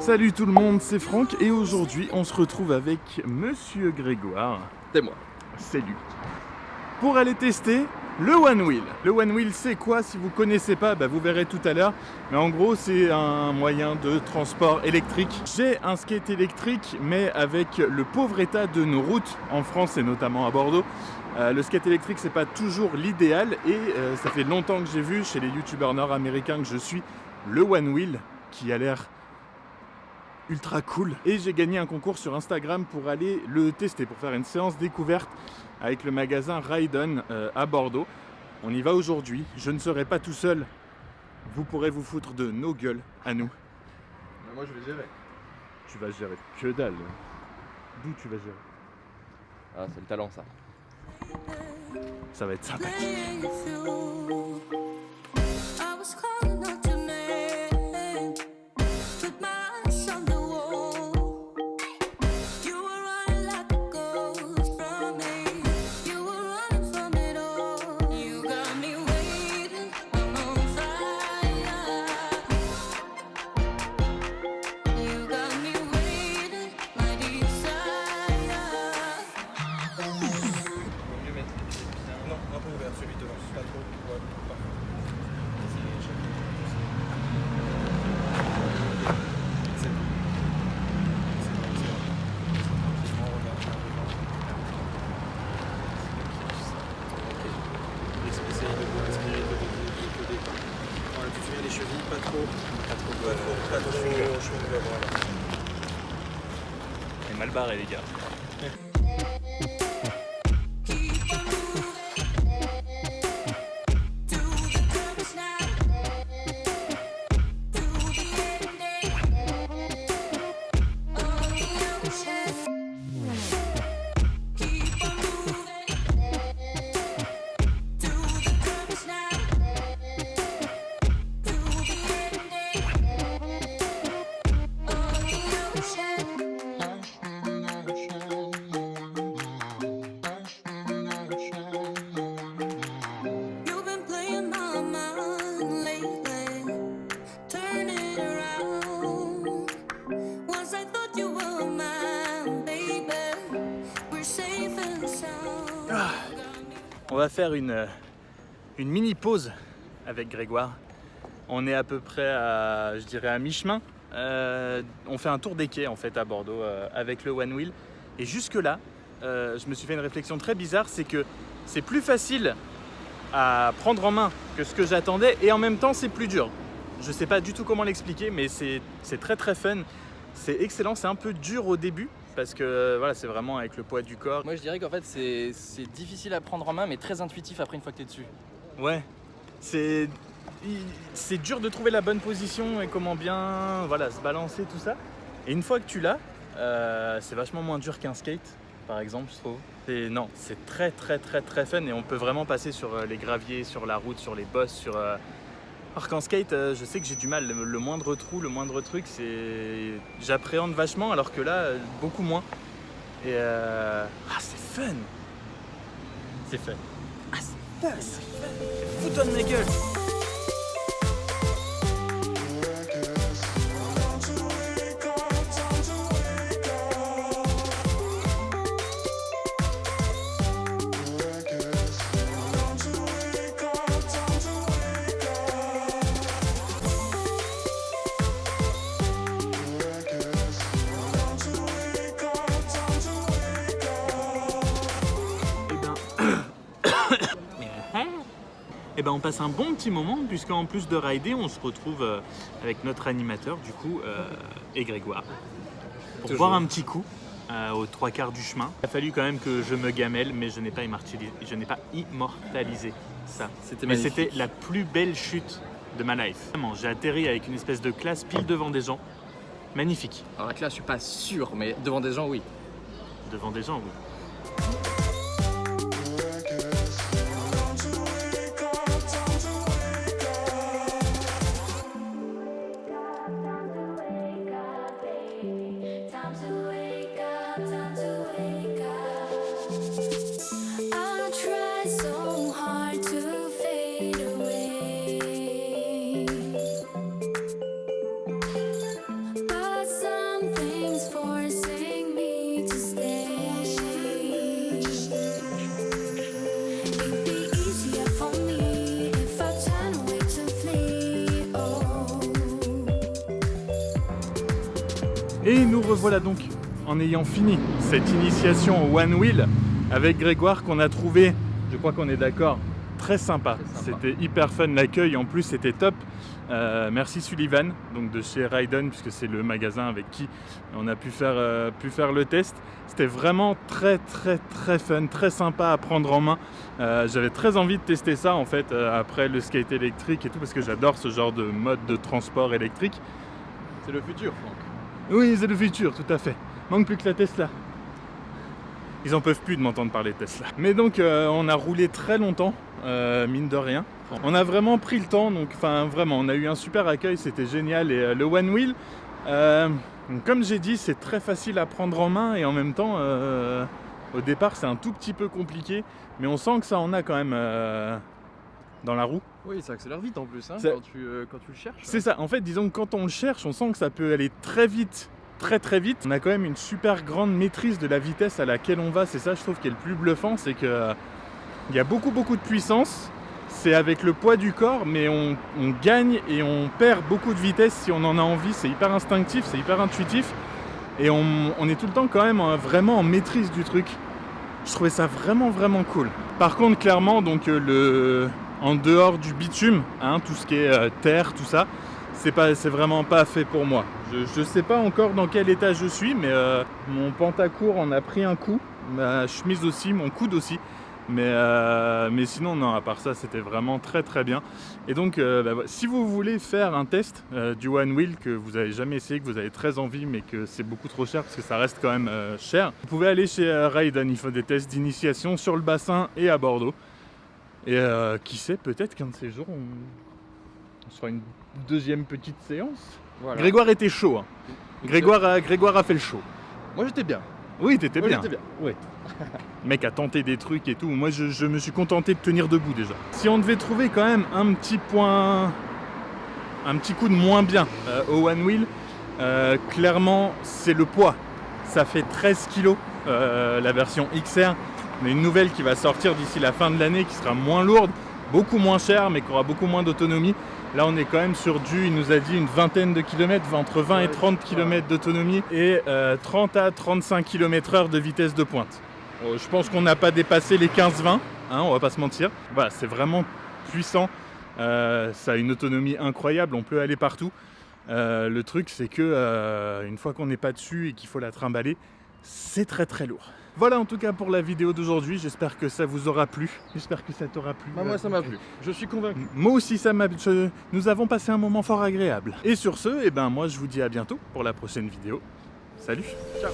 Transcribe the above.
Salut tout le monde, c'est Franck et aujourd'hui on se retrouve avec Monsieur Grégoire. C'est moi. C'est lui. Pour aller tester le One Wheel. Le One Wheel c'est quoi? Si vous ne connaissez pas, vous verrez tout à l'heure. Mais en gros c'est un moyen de transport électrique. J'ai un skate électrique mais avec le pauvre état de nos routes en France et notamment à Bordeaux. Le skate électrique c'est pas toujours l'idéal et ça fait longtemps que j'ai vu chez les youtubeurs nord-américains que je suis le One Wheel qui a l'air ultra cool. Et j'ai gagné un concours sur Instagram pour aller le tester, pour faire une séance découverte avec le magasin Ride-On à Bordeaux. On y va aujourd'hui. Je ne serai pas tout seul. Vous pourrez vous foutre de nos gueules à nous. Mais moi je vais gérer. Tu vas gérer que dalle. D'où tu vas gérer? Ah c'est le talent ça. Ça va être sympathique. C'est mal barré les gars. On va faire une mini pause avec Grégoire. On est à peu près à, je dirais, à mi-chemin. On fait un tour des quais en fait à Bordeaux avec le One Wheel. Et jusque là, je me suis fait une réflexion très bizarre, c'est que c'est plus facile à prendre en main que ce que j'attendais et en même temps c'est plus dur. Je sais pas du tout comment l'expliquer, mais c'est très très fun. C'est excellent, c'est un peu dur au début. Parce que voilà, c'est vraiment avec le poids du corps. Moi je dirais qu'en fait c'est difficile à prendre en main mais très intuitif après une fois que t'es dessus. Ouais, c'est dur de trouver la bonne position et comment bien se balancer, tout ça. Et une fois que tu l'as, c'est vachement moins dur qu'un skate, par exemple, je trouve. C'est très très très très fun et on peut vraiment passer sur les graviers, sur la route, sur les bosses, sur... Alors qu'en skate, je sais que j'ai du mal, le moindre trou, le moindre truc, j'appréhende vachement, alors que là, beaucoup moins. Et c'est fun. C'est fun. Ah, c'est fun, c'est fun. Fous-toi de ma gueule. Et on passe un bon petit moment puisqu'en plus de rider, on se retrouve avec notre animateur du coup et Grégoire pour boire un petit coup aux 3/4 du chemin. Il a fallu quand même que je me gamelle, mais je n'ai pas immortalisé ça. C'était la plus belle chute de ma life. Vraiment, j'ai atterri avec une espèce de classe pile devant des gens. Magnifique. Alors là, je suis pas sûr, mais devant des gens, oui. Devant des gens, oui. Et nous revoilà donc en ayant fini cette initiation au One Wheel avec Grégoire qu'on a trouvé, je crois qu'on est d'accord, très sympa. C'était hyper fun, l'accueil en plus c'était top. Merci Sullivan, donc de chez Riden, puisque c'est le magasin avec qui on a pu faire le test. C'était vraiment très fun, très sympa à prendre en main. J'avais très envie de tester ça en fait après le skate électrique et tout, parce que j'adore ce genre de mode de transport électrique. C'est le futur, Franck. Oui, c'est le futur, tout à fait. Manque plus que la Tesla. Ils en peuvent plus de m'entendre parler de Tesla. Mais donc on a roulé très longtemps, mine de rien. On a vraiment pris le temps, donc enfin vraiment, on a eu un super accueil, c'était génial. Et le One Wheel, comme j'ai dit, c'est très facile à prendre en main et en même temps, au départ, c'est un tout petit peu compliqué, mais on sent que ça en a quand même dans la roue. Oui, ça accélère vite en plus, hein, quand tu le cherches. C'est ça, en fait, disons que quand on le cherche, on sent que ça peut aller très vite. Très vite. On a quand même une super grande maîtrise de la vitesse à laquelle on va. C'est ça, je trouve, qui est le plus bluffant, c'est que il y a beaucoup de puissance. C'est avec le poids du corps, mais on gagne et on perd beaucoup de vitesse si on en a envie. C'est hyper instinctif, c'est hyper intuitif. Et on est tout le temps quand même vraiment en maîtrise du truc. Je trouvais ça vraiment cool. Par contre, clairement, donc en dehors du bitume, hein, tout ce qui est terre, tout ça, c'est vraiment pas fait pour moi. Je sais pas encore dans quel état je suis, mais mon pantacourt en a pris un coup, ma chemise aussi, mon coude aussi. Mais sinon, non, à part ça, c'était vraiment très bien. Et donc, si vous voulez faire un test du One Wheel que vous n'avez jamais essayé, que vous avez très envie, mais que c'est beaucoup trop cher, parce que ça reste quand même cher, vous pouvez aller chez Riden. Il faut des tests d'initiation sur le bassin et à Bordeaux. Et qui sait, peut-être qu'un de ces jours, on se fera une deuxième petite séance. Voilà. Grégoire était chaud. Hein. Grégoire a fait le show. Moi, j'étais bien. Oui, t'étais bien. J'étais bien. Ouais. Le mec a tenté des trucs et tout. Moi, je me suis contenté de tenir debout déjà. Si on devait trouver quand même un petit coup de moins bien au One Wheel, clairement, c'est le poids. Ça fait 13 kg la version XR. On a une nouvelle qui va sortir d'ici la fin de l'année qui sera moins lourde, beaucoup moins chère, mais qui aura beaucoup moins d'autonomie. Là, on est quand même sur il nous a dit une vingtaine de kilomètres, entre 20 et 30 km d'autonomie et 30 à 35 km/h de vitesse de pointe. Je pense qu'on n'a pas dépassé les 15-20, hein, on va pas se mentir. Voilà, c'est vraiment puissant, ça a une autonomie incroyable, on peut aller partout. Le truc, c'est que une fois qu'on n'est pas dessus et qu'il faut la trimballer, c'est très lourd. Voilà en tout cas pour la vidéo d'aujourd'hui, j'espère que ça vous aura plu, j'espère que ça t'aura plu. Moi ça m'a plu, je suis convaincu. Moi aussi ça m'a plu, nous avons passé un moment fort agréable. Et sur ce, moi je vous dis à bientôt pour la prochaine vidéo. Salut. Ciao.